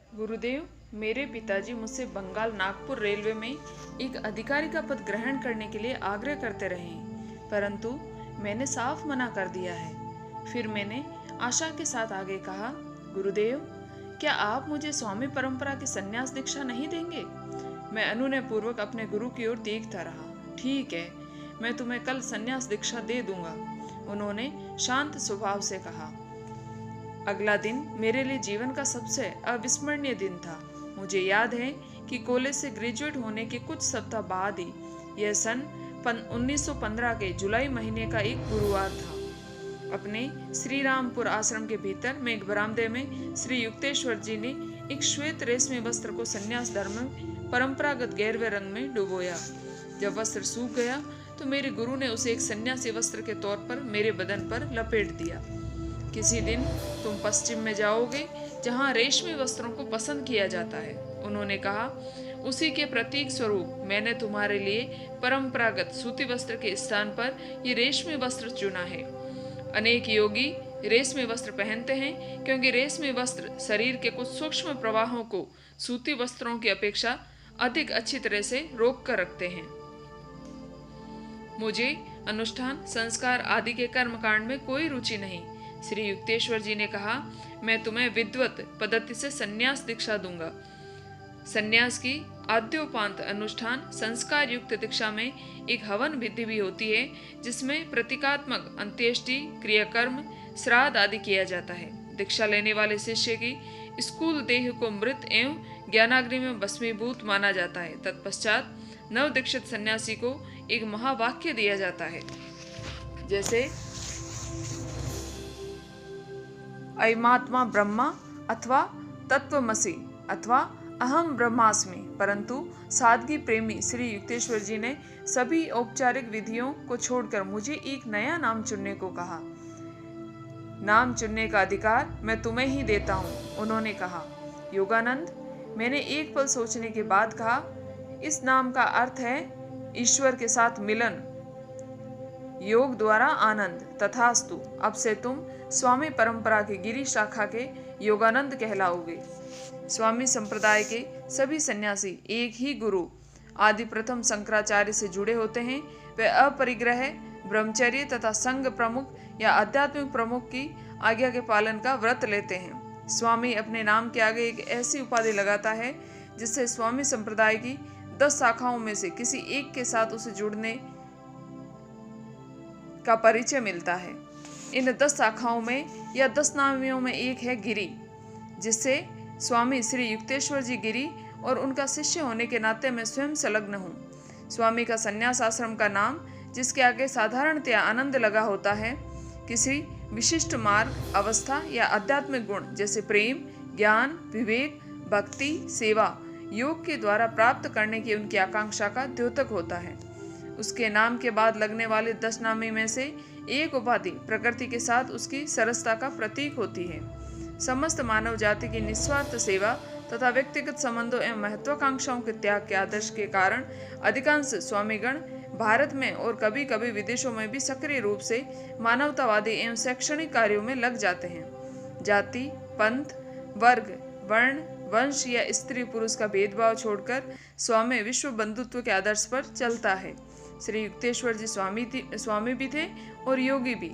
गुरुदेव, मेरे पिताजी मुझसे बंगाल नागपुर रेलवे में एक अधिकारी का पद ग्रहण करने के लिए आग्रह करते रहे, परंतु मैंने साफ मना कर दिया है। फिर मैंने आशा के साथ आगे कहा, गुरुदेव, क्या आप मुझे स्वामी परंपरा की संन्यास दीक्षा नहीं देंगे? मैं अनुनय पूर्वक अपने गुरु की ओर देखता रहा। ठीक है, मैं तुम्हें कल संन्यास दीक्षा दे दूंगा, उन्होंने शांत स्वभाव से कहा। अगला दिन मेरे लिए जीवन का सबसे अविस्मरणीय दिन था। मुझे याद है कि कॉलेज से ग्रेजुएट होने के कुछ सप्ताह बाद ही, यह सन 1915 के जुलाई महीने का एक गुरुवार था, अपने श्री रामपुर आश्रम के भीतर में एक बरामदे में श्री युक्तेश्वर जी ने एक श्वेत रेशमी वस्त्र को संन्यास धर्म में परंपरागत गहरे रंग में डुबोया। जब वस्त्र सूख गया तो मेरे गुरु ने उसे एक सन्यासी वस्त्र के तौर पर मेरे बदन पर लपेट दिया। किसी दिन तुम पश्चिम में जाओगे जहाँ रेशमी वस्त्रों को पसंद किया जाता है, उन्होंने कहा। उसी के प्रतीक स्वरूप मैंने तुम्हारे लिए परंपरागत सूती वस्त्र के स्थान पर ये रेशमी वस्त्र चुना है। अनेक योगी रेशमी वस्त्र पहनते हैं क्योंकि रेशमी वस्त्र शरीर के कुछ सूक्ष्म प्रवाहों को सूती वस्त्रों की अपेक्षा अधिक अच्छी तरह से रोक कर रखते हैं। मुझे अनुष्ठान, संस्कार आदि के कर्मकांड में कोई रुचि नहीं। श्री युक्तेश्वर जी ने कहा, मैं तुम्हें विद्वत पद्धति से संन्यास दीक्षा दूंगा। संन्यास की आद्योपांत अनुष्ठान संस्कार युक्त दीक्षा में एक हवन विधि भी होती है, जिसमें प्रतीकात्मक अंत्येष्टि, क्रियाकर्म, श्राद्ध आदि किया जाता है। दीक्षा लेने वाले शिष्य की स्थूल देह को मृत एवं ज्ञानाग्नि में भस्मीभूत माना जाता है। तत्पश्चात नव दीक्षित सन्यासी को एक महावाक्य दिया जाता है, जैसे अयमात्मा ब्रह्मा अथवा तत्वमसि अथवा अहम ब्रह्मास्मि। परंतु सादगी प्रेमी श्री युक्तेश्वर जी ने सभी औपचारिक विधियों को छोड़कर मुझे एक नया नाम चुनने को कहा। नाम चुनने का अधिकार मैं तुम्हें ही देता हूँ, उन्होंने कहा। योगानंद, मैंने एक पल सोचने के बाद कहा, इस नाम का अर्थ है ईश्वर के साथ मिलन, योग द्वारा आनंद। तथास्तु, अब से तुम स्वामी परंपरा के गिरी शाखा के योगानंद कहलाओगे। स्वामी संप्रदाय के सभी सन्यासी एक ही गुरु आदि प्रथम शंकराचार्य से जुड़े होते हैं। वे अपरिग्रह, ब्रह्मचर्य तथा संघ प्रमुख या आध्यात्मिक प्रमुख की आज्ञा के पालन का व्रत लेते हैं। स्वामी अपने नाम के आगे एक ऐसी उपाधि लगाता है जिससे स्वामी संप्रदाय की 10 शाखाओं में से किसी एक के साथ उसे जुड़ने का परिचय मिलता है। इन 10 शाखाओं में या 10 नामियों में एक है गिरी, जिससे स्वामी श्री युक्तेश्वर जी गिरी और उनका शिष्य होने के नाते मैं स्वयं संलग्न हूँ। स्वामी का संन्यास आश्रम का नाम, जिसके आगे साधारणतया आनंद लगा होता है, किसी विशिष्ट मार्ग, अवस्था या आध्यात्मिक गुण जैसे प्रेम, ज्ञान, विवेक, भक्ति, सेवा, योग के द्वारा प्राप्त करने की उनकी आकांक्षा का द्योतक होता है। उसके नाम के बाद लगने वाले 10 नामी में से एक उपाधि प्रकृति के साथ उसकी सरसता का प्रतीक होती है। समस्त मानव जाति की निस्वार्थ सेवा तथा व्यक्तिगत संबंधों एवं महत्वाकांक्षाओं के त्याग के आदर्श के कारण अधिकांश स्वामीगण भारत में और कभी कभी विदेशों में भी सक्रिय रूप से मानवतावादी एवं शैक्षणिक कार्यों में लग जाते हैं। जाति, पंथ, वर्ग, वर्ण, वंश या स्त्री पुरुष का भेदभाव छोड़कर स्वामी विश्व बंधुत्व के आदर्श पर चलता है। श्री युक्तेश्वर जी स्वामी भी थे और योगी भी।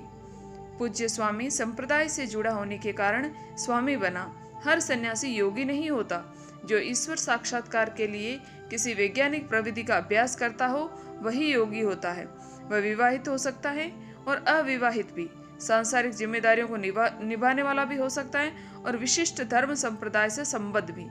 पूज्य स्वामी संप्रदाय से जुड़ा होने के कारण स्वामी बना। हर सन्यासी योगी नहीं होता। जो ईश्वर साक्षात्कार के लिए किसी वैज्ञानिक प्रविधि का अभ्यास करता हो वही योगी होता है। वह विवाहित हो सकता है और अविवाहित भी, सांसारिक जिम्मेदारियों को निभाने वाला भी हो सकता है और विशिष्ट धर्म संप्रदाय से संबद्ध भी।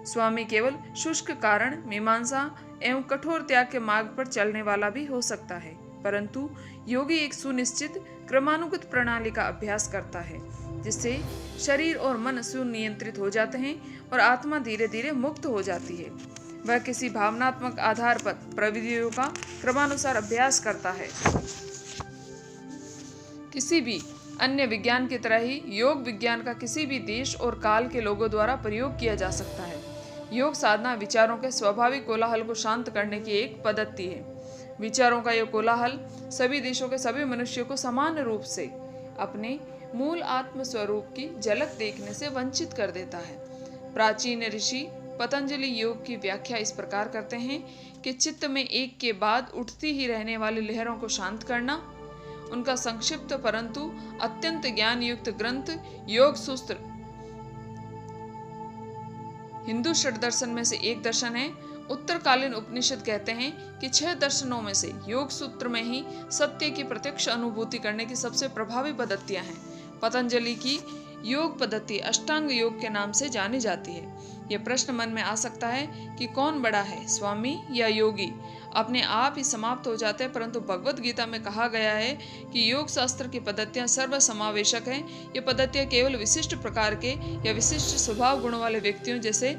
स्वामी केवल शुष्क कारण, मीमांसा एवं कठोर त्याग के मार्ग पर चलने वाला भी हो सकता है, परंतु योगी एक सुनिश्चित क्रमानुगत प्रणाली का अभ्यास करता है, जिससे शरीर और मन सुनियंत्रित हो जाते हैं और आत्मा धीरे धीरे मुक्त हो जाती है। वह किसी भावनात्मक आधार पर प्रविधियों का क्रमानुसार अभ्यास करता है। किसी भी अन्य विज्ञान की तरह ही योग विज्ञान का किसी भी देश और काल के लोगों द्वारा प्रयोग किया जा सकता है। योग साधना विचारों के स्वाभाविक कोलाहल को शांत करने की एक पद्धति है। विचारों का यह कोलाहल सभी देशों के सभी मनुष्यों को समान रूप से अपने मूल आत्म स्वरूप की झलक देखने से वंचित कर देता है। प्राचीन ऋषि पतंजलि योग की व्याख्या इस प्रकार करते हैं कि चित्त में एक के बाद उठती ही रहने वाली लहरों को शांत करना। उनका संक्षिप्त परंतु अत्यंत ज्ञान युक्त ग्रंथ योग सूत्र हिंदू षड दर्शन में से एक दर्शन है। उत्तरकालीन उपनिषद कहते हैं कि 6 दर्शनों में से योग सूत्र में ही सत्य की प्रत्यक्ष अनुभूति करने की सबसे प्रभावी पद्धतियां हैं। पतंजलि की योग पद्धति अष्टांग योग के नाम से जानी जाती है। यह प्रश्न मन में आ सकता है कि कौन बड़ा है, स्वामी या योगी? अपने आप ही समाप्त हो जाते हैं, परंतु भगवत गीता में कहा गया है कि योग शास्त्र की पद्धतियां सर्व समावेशक हैं। ये पद्धतियां केवल विशिष्ट प्रकार के या विशिष्ट स्वभाव गुणों वाले व्यक्तियों जैसे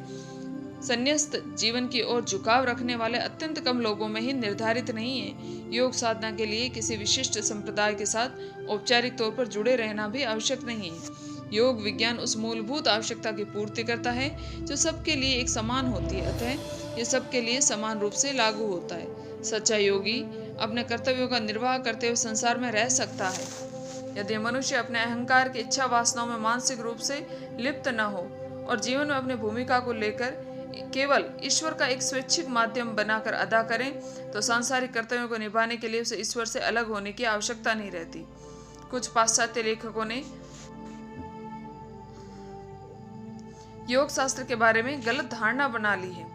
संन्यास्त जीवन की ओर झुकाव रखने वाले अत्यंत कम लोगों में ही निर्धारित नहीं है। योग साधना के लिए किसी विशिष्ट संप्रदाय के साथ औपचारिक तौर पर जुड़े रहना भी आवश्यक नहीं है। योग विज्ञान उस मूलभूत आवश्यकता की पूर्ति करता है जो सबके लिए एक समान होती है, अतः यह सबके लिए समान रूप से लागू होता है। सच्चा योगी अपने कर्तव्यों का निर्वाह करते हुए संसार में रह सकता है। यदि मनुष्य अपने अहंकार की इच्छा वासनाओं में मानसिक रूप से लिप्त न हो और जीवन में अपनी भूमिका को लेकर केवल ईश्वर का एक स्वैच्छिक माध्यम बनाकर अदा करें, तो सांसारिक कर्तव्यों को निभाने के लिए उसे ईश्वर से अलग होने की आवश्यकता नहीं रहती। कुछ पाश्चात्य लेखकों ने योग शास्त्र के बारे में गलत धारणा बना ली है।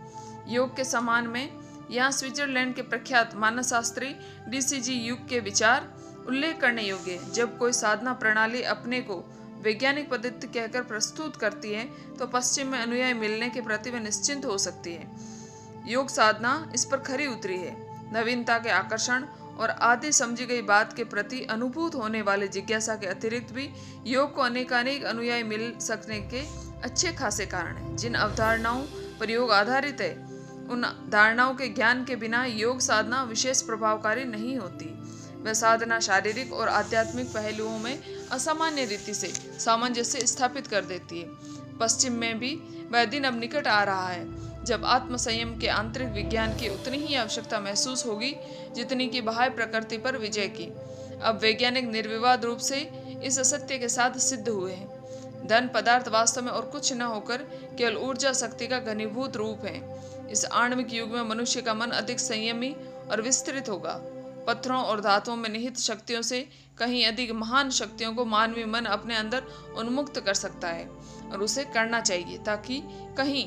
योग के समान में यहाँ स्विट्जरलैंड के प्रख्यात मानसशास्त्री DCG युग के विचार उल्लेख करने योग्य है। जब कोई साधना प्रणाली अपने को वैज्ञानिक पद्धति कहकर प्रस्तुत करती है, तो पश्चिम में अनुयायी मिलने के प्रति वह निश्चिंत हो सकती है। योग साधना इस पर खरी उतरी है। नवीनता के आकर्षण और आदि समझी गई बात के प्रति अनुभूत होने वाले जिज्ञासा के अतिरिक्त भी योग को अनेकानेक अनुयायी मिल सकने के अच्छे खासे कारण हैं। जिन अवधारणाओं पर योग आधारित है, उन धारणाओं के ज्ञान के बिना योग साधना विशेष प्रभावकारी नहीं होती। वह साधना शारीरिक और आध्यात्मिक पहलुओं में असामान्य रीति से सामंजस्य स्थापित कर देती है। पश्चिम में भी वह दिन अब निकट आ रहा है जब आत्मसंयम के आंतरिक विज्ञान की उतनी ही आवश्यकता महसूस होगी जितनी कि बाह्य प्रकृति पर विजय की। अब वैज्ञानिक निर्विवाद रूप से इस असत्य के साथ सिद्ध हुए हैं। धन पदार्थ वास्तव में और कुछ न होकर केवल ऊर्जा शक्ति का घनीभूत रूप है। इस आणविक युग में मनुष्य का मन अधिक संयमी और विस्तृत होगा। पत्थरों और धातुओं में निहित शक्तियों से कहीं अधिक महान शक्तियों को मानवीय मन अपने अंदर उन्मुक्त कर सकता है और उसे करना चाहिए, ताकि कहीं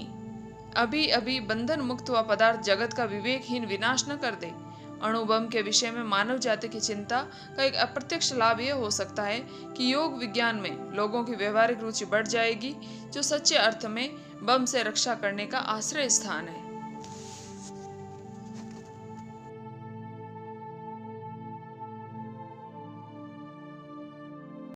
अभी अभी बंधन मुक्त हुआ पदार्थ जगत का विवेकहीन विनाश न कर दे। अणुबम के विषय में मानव जाति की चिंता का एक अप्रत्यक्ष लाभ यह हो सकता है कि योग विज्ञान में लोगों की व्यवहारिक रुचि बढ़ जाएगी, जो सच्चे अर्थ में बम से रक्षा करने का आश्रय स्थान है।